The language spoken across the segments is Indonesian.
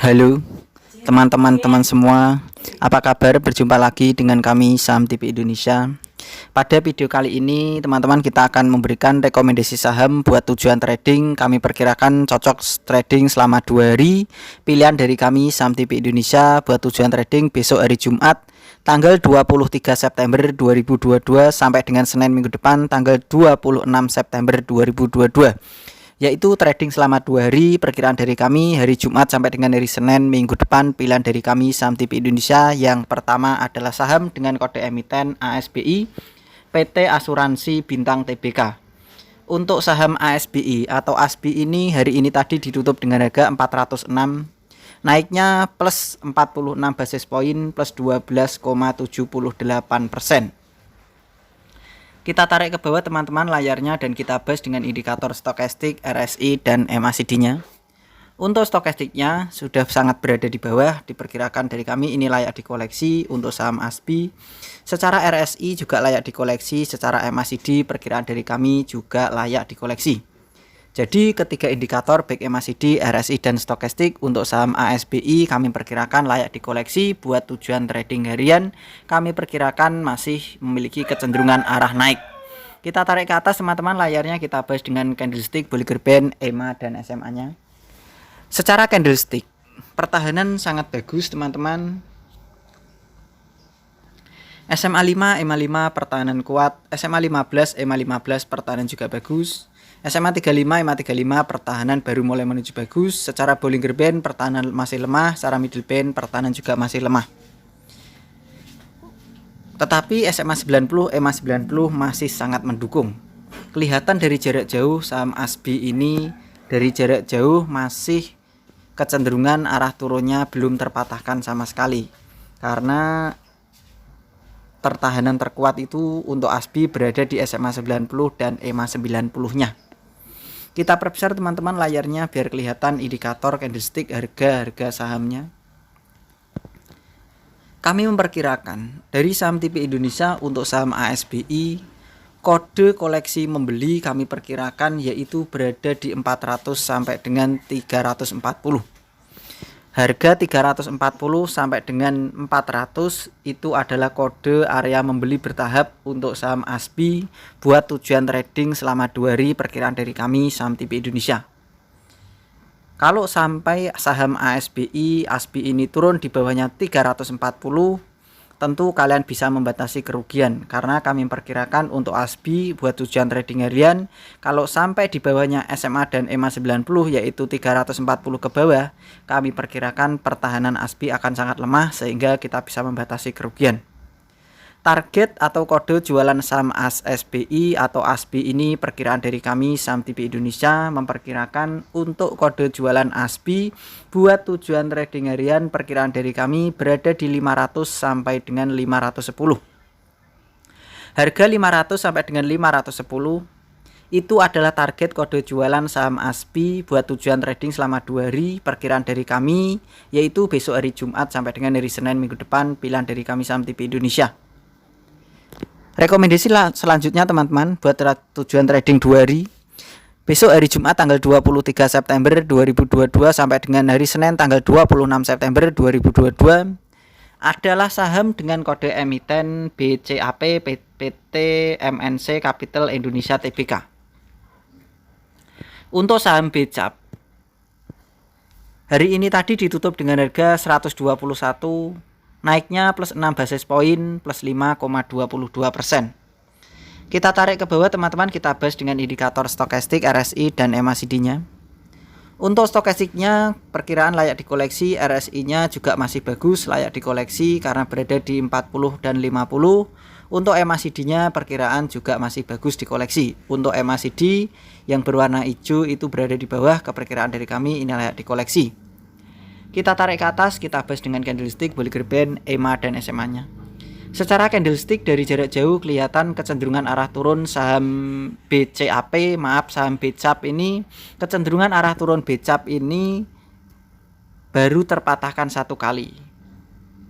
Halo teman-teman semua, apa kabar? Berjumpa lagi dengan kami Saham TV Indonesia. Pada video kali ini teman-teman kita akan memberikan rekomendasi saham buat tujuan trading. Kami perkirakan cocok trading selama 2 hari. Pilihan dari kami Saham TV Indonesia buat tujuan trading besok hari Jumat tanggal 23 September 2022 sampai dengan Senin minggu depan tanggal 26 September 2022, yaitu trading selama 2 hari. Perkiraan dari kami hari Jumat sampai dengan hari Senin minggu depan. Pilihan dari kami Saham TV Indonesia yang pertama adalah saham dengan kode emiten ASBI PT Asuransi Bintang Tbk. Untuk saham ASBI atau ASBI ini hari ini tadi ditutup dengan harga 406, naiknya plus 46 basis poin plus 12,78%. Kita tarik ke bawah teman-teman layarnya dan kita bahas dengan indikator stokastik, RSI dan MACD-nya. Untuk stokastiknya sudah sangat berada di bawah, diperkirakan dari kami ini layak dikoleksi. Untuk saham ASBI secara RSI juga layak dikoleksi, secara MACD perkiraan dari kami juga layak dikoleksi. Jadi ketiga indikator baik MACD, RSI dan stokastik untuk saham ASBI kami perkirakan layak dikoleksi buat tujuan trading harian. Kami perkirakan masih memiliki kecenderungan arah naik. Kita tarik ke atas teman-teman layarnya, kita bahas dengan candlestick, Bollinger Band, EMA dan SMA-nya. Secara candlestick pertahanan sangat bagus teman-teman. SMA 5, EMA 5 pertahanan kuat, SMA 15, EMA 15 pertahanan juga bagus. SMA 35, EMA 35 pertahanan baru mulai menuju bagus. Secara Bollinger Band pertahanan masih lemah, secara middle band pertahanan juga masih lemah. Tetapi SMA 90, EMA 90 masih sangat mendukung. Kelihatan dari jarak jauh saham ASBI ini dari jarak jauh masih kecenderungan arah turunnya belum terpatahkan sama sekali. Karena pertahanan terkuat itu untuk ASBI berada di SMA 90 dan EMA 90-nya. Kita perbesar teman-teman layarnya biar kelihatan indikator candlestick harga sahamnya. Kami memperkirakan dari Saham TV Indonesia untuk saham ASBI kode koleksi membeli kami perkirakan yaitu berada di 400 sampai dengan 340. Harga 340 sampai dengan 400 itu adalah kode area membeli bertahap untuk saham ASBI buat tujuan trading selama 2 hari perkiraan dari kami Saham TV Indonesia. Kalau sampai saham ASBI ini turun di bawahnya 340, tentu kalian bisa membatasi kerugian karena kami perkirakan untuk ASBI buat tujuan trading harian kalau sampai di bawahnya SMA dan EMA 90 yaitu 340 ke bawah, kami perkirakan pertahanan ASBI akan sangat lemah sehingga kita bisa membatasi kerugian. Target atau kode jualan saham ASBI atau ASBI ini perkiraan dari kami Saham TV Indonesia memperkirakan untuk kode jualan ASBI buat tujuan trading harian perkiraan dari kami berada di 500 sampai dengan 510. Harga 500 sampai dengan 510 itu adalah target kode jualan saham ASBI buat tujuan trading selama 2 hari perkiraan dari kami, yaitu besok hari Jumat sampai dengan hari Senin minggu depan. Pilihan dari kami Saham TV Indonesia. Rekomendasi selanjutnya teman-teman buat tujuan trading 2 hari. Besok hari Jumat tanggal 23 September 2022 sampai dengan hari Senin tanggal 26 September 2022 adalah saham dengan kode emiten BCAP PT MNC Capital Indonesia Tbk. Untuk saham BCAP hari ini tadi ditutup dengan harga 121, naiknya plus 6 basis poin plus 5,22%. Kita tarik ke bawah teman-teman, kita bahas dengan indikator stokastik, RSI dan MACD-nya. Untuk stokastiknya perkiraan layak dikoleksi, RSI-nya juga masih bagus, layak dikoleksi karena berada di 40 dan 50. Untuk MACD-nya perkiraan juga masih bagus dikoleksi. Untuk MACD yang berwarna hijau itu berada di bawah, keperkiraan dari kami ini layak dikoleksi. Kita tarik ke atas, kita bahas dengan candlestick, Bollinger Band, EMA dan SMA-nya. Secara candlestick dari jarak jauh kelihatan kecenderungan arah turun saham saham BCAP ini, kecenderungan arah turun BCAP ini baru terpatahkan 1 kali.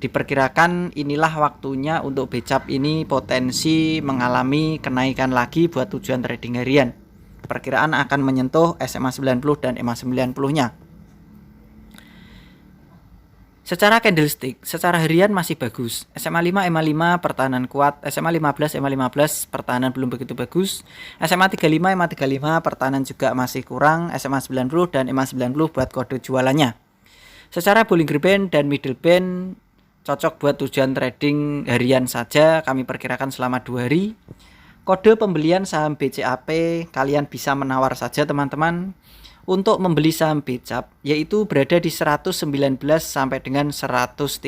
Diperkirakan inilah waktunya untuk BCAP ini potensi mengalami kenaikan lagi buat tujuan trading harian. Perkiraan akan menyentuh SMA 90 dan EMA 90-nya. Secara candlestick, secara harian masih bagus. SMA 5, EMA 5 pertahanan kuat, SMA 15, EMA 15 pertahanan belum begitu bagus. SMA 35, EMA 35 pertahanan juga masih kurang. SMA 90 dan EMA 90 buat kode jualannya. Secara Bollinger Band dan Middle Band cocok buat tujuan trading harian saja, kami perkirakan selama 2 hari. Kode pembelian saham BCAP kalian bisa menawar saja teman-teman. Untuk membeli saham BCAP yaitu berada di 119 sampai dengan 113.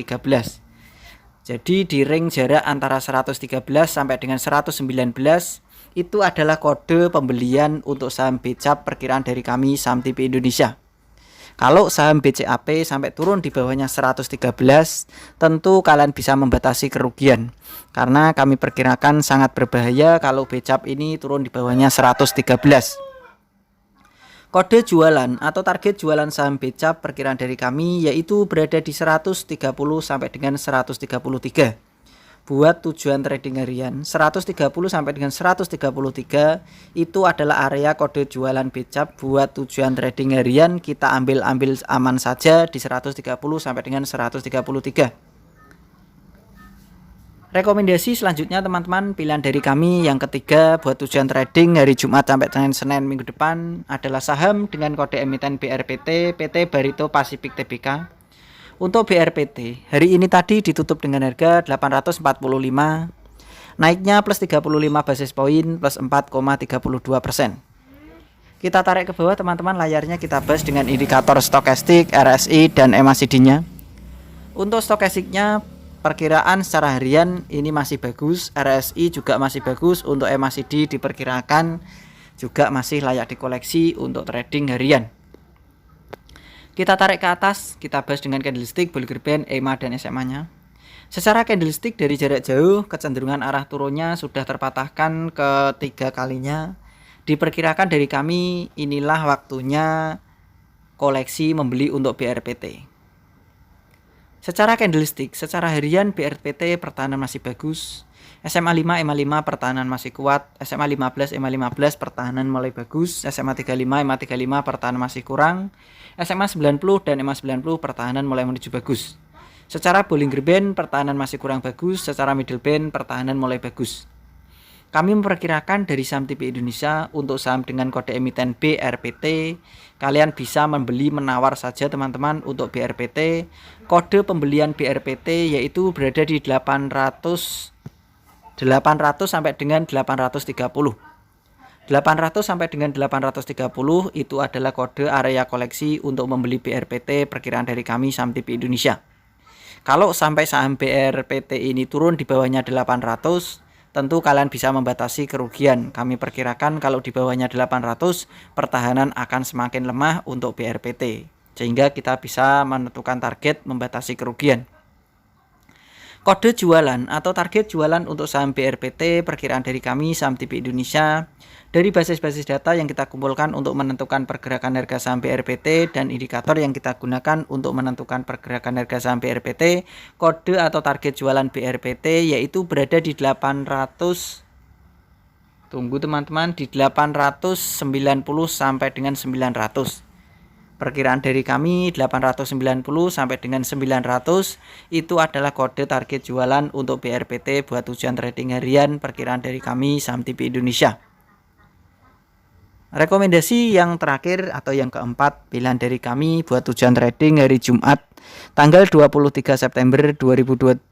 Jadi di ring jarak antara 113 sampai dengan 119 itu adalah kode pembelian untuk saham BCAP perkiraan dari kami Saham TV Indonesia. Kalau saham BCAP sampai turun di bawahnya 113, tentu kalian bisa membatasi kerugian. Karena kami perkirakan sangat berbahaya kalau BCAP ini turun di bawahnya 113. Kode jualan atau target jualan saham BCAP perkiraan dari kami yaitu berada di 130 sampai dengan 133. Buat tujuan trading harian 130 sampai dengan 133 itu adalah area kode jualan BCAP. Buat tujuan trading harian kita ambil aman saja di 130 sampai dengan 133. Rekomendasi selanjutnya teman-teman, pilihan dari kami yang ketiga buat tujuan trading hari Jumat sampai dengan Senin minggu depan adalah saham dengan kode emiten BRPT, PT Barito Pacific Tbk. Untuk BRPT, hari ini tadi ditutup dengan harga 845, naiknya plus 35 basis poin plus 4,32%. Kita tarik ke bawah teman-teman, layarnya kita bahas dengan indikator stokastik, RSI, dan MACD-nya. Untuk stokastiknya, perkiraan secara harian ini masih bagus, RSI juga masih bagus, untuk MACD diperkirakan juga masih layak dikoleksi untuk trading harian. Kita tarik ke atas, kita bahas dengan candlestick, Bollinger Band, EMA dan SMA-nya. Secara candlestick dari jarak jauh, kecenderungan arah turunnya sudah terpatahkan ketiga kalinya. Diperkirakan dari kami inilah waktunya koleksi membeli untuk BRPT. Secara candlestick, secara harian BRPT pertahanan masih bagus. SMA 5, EMA 5 pertahanan masih kuat. SMA 15, EMA 15 pertahanan mulai bagus. SMA 35, EMA 35 pertahanan masih kurang. SMA 90 dan EMA 90 pertahanan mulai menuju bagus. Secara Bollinger Band pertahanan masih kurang bagus. Secara Middle Band pertahanan mulai bagus. Kami memperkirakan dari Saham TV Indonesia untuk saham dengan kode emiten BRPT, kalian bisa membeli menawar saja teman-teman untuk BRPT. Kode pembelian BRPT yaitu berada di 800 sampai dengan 830. 800 sampai dengan 830 itu adalah kode area koleksi untuk membeli BRPT perkiraan dari kami Saham TV Indonesia. Kalau sampai saham BRPT ini turun di bawahnya 800, tentu kalian bisa membatasi kerugian. Kami perkirakan kalau di bawahnya 800, pertahanan akan semakin lemah untuk BRPT. Sehingga kita bisa menentukan target membatasi kerugian. Kode jualan atau target jualan untuk saham BRPT perkiraan dari kami Saham TV Indonesia dari basis-basis data yang kita kumpulkan untuk menentukan pergerakan harga saham BRPT dan indikator yang kita gunakan untuk menentukan pergerakan harga saham BRPT, kode atau target jualan BRPT yaitu berada di 800, tunggu teman-teman, di 890 sampai dengan 900. Perkiraan dari kami 890 sampai dengan 900 itu adalah kode target jualan untuk BRPT buat tujuan trading harian perkiraan dari kami Saham TV Indonesia. Rekomendasi yang terakhir atau yang keempat pilihan dari kami buat tujuan trading hari Jumat tanggal 23 September 2022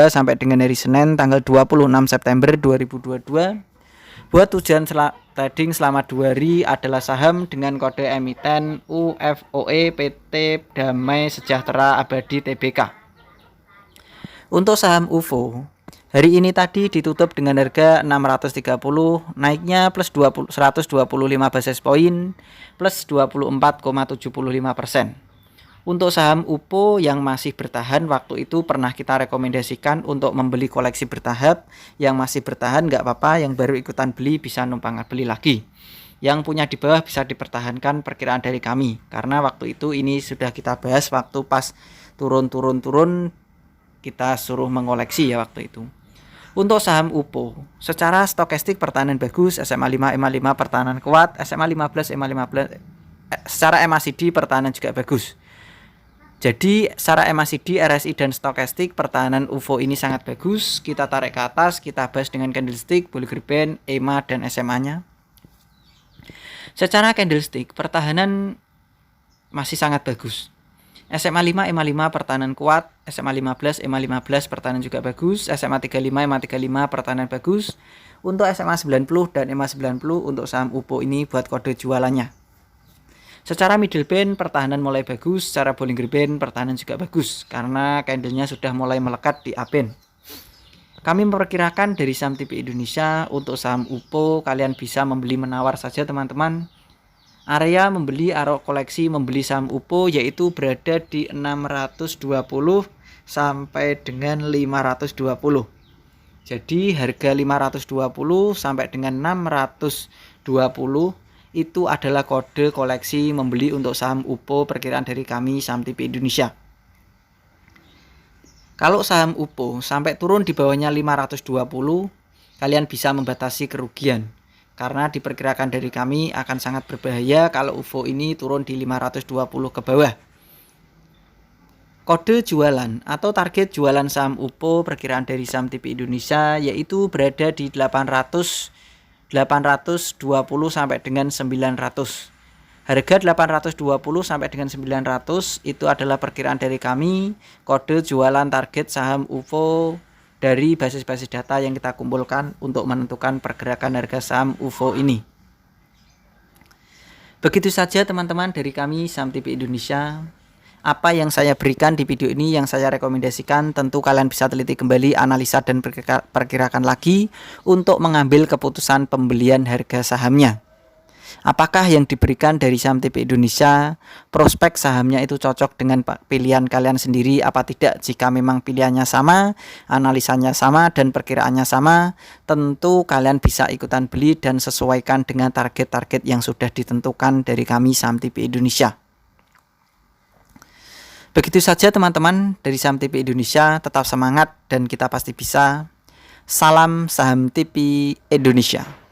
sampai dengan hari Senin tanggal 26 September 2022. Buat tujuan trading selama 2 hari adalah saham dengan kode emiten UFOE PT Damai Sejahtera Abadi Tbk. Untuk saham UFO, hari ini tadi ditutup dengan harga 630, naiknya plus 125 basis poin plus 24,75%. Untuk saham UPO yang masih bertahan, waktu itu pernah kita rekomendasikan untuk membeli koleksi bertahap. Yang masih bertahan nggak apa-apa, yang baru ikutan beli bisa numpang beli lagi. Yang punya di bawah bisa dipertahankan perkiraan dari kami, karena waktu itu ini sudah kita bahas waktu pas turun kita suruh mengoleksi ya waktu itu. Untuk saham UPO, secara stokastik pertahanan bagus, SMA 5, EMA 5 pertahanan kuat, SMA 15, EMA 15 secara MACD pertahanan juga bagus. Jadi secara MACD, RSI dan stokastik pertahanan UFO ini sangat bagus. Kita tarik ke atas, kita bahas dengan candlestick, Bollinger Band, EMA dan SMA-nya. Secara candlestick pertahanan masih sangat bagus. SMA 5, EMA 5 pertahanan kuat, SMA 15, EMA 15 pertahanan juga bagus, SMA 35, EMA 35 pertahanan bagus. Untuk SMA 90 dan EMA 90 untuk saham UFO ini buat kode jualannya. Secara middle band pertahanan mulai bagus, secara Bollinger Band pertahanan juga bagus karena candlenya sudah mulai melekat di upband. Kami memperkirakan dari saham TPI Indonesia untuk saham UFO kalian bisa membeli menawar saja teman-teman. Area membeli atau koleksi membeli saham UFO yaitu berada di 620 sampai dengan 520. Jadi harga 520 sampai dengan 620 itu adalah kode koleksi membeli untuk saham UFO perkiraan dari kami saham TPI Indonesia. Kalau saham UFO sampai turun di bawahnya 520, kalian bisa membatasi kerugian. Karena diperkirakan dari kami akan sangat berbahaya kalau UFO ini turun di 520 ke bawah. Kode jualan atau target jualan saham UFO perkiraan dari saham TPI Indonesia yaitu berada di 820 sampai dengan 900. Harga 820 sampai dengan 900 itu adalah perkiraan dari kami kode jualan target saham UFO dari basis-basis data yang kita kumpulkan untuk menentukan pergerakan harga saham UFO ini. Begitu saja teman-teman dari kami saham TPI Indonesia. Apa yang saya berikan di video ini yang saya rekomendasikan tentu kalian bisa teliti kembali, analisa dan perkirakan lagi untuk mengambil keputusan pembelian harga sahamnya. Apakah yang diberikan dari saham TPI Indonesia, prospek sahamnya itu cocok dengan pilihan kalian sendiri apa tidak? Jika memang pilihannya sama, analisanya sama, dan perkiraannya sama, tentu kalian bisa ikutan beli dan sesuaikan dengan target-target yang sudah ditentukan dari kami saham TPI Indonesia. Begitu saja teman-teman dari saham TPI Indonesia, tetap semangat dan kita pasti bisa. Salam saham TPI Indonesia.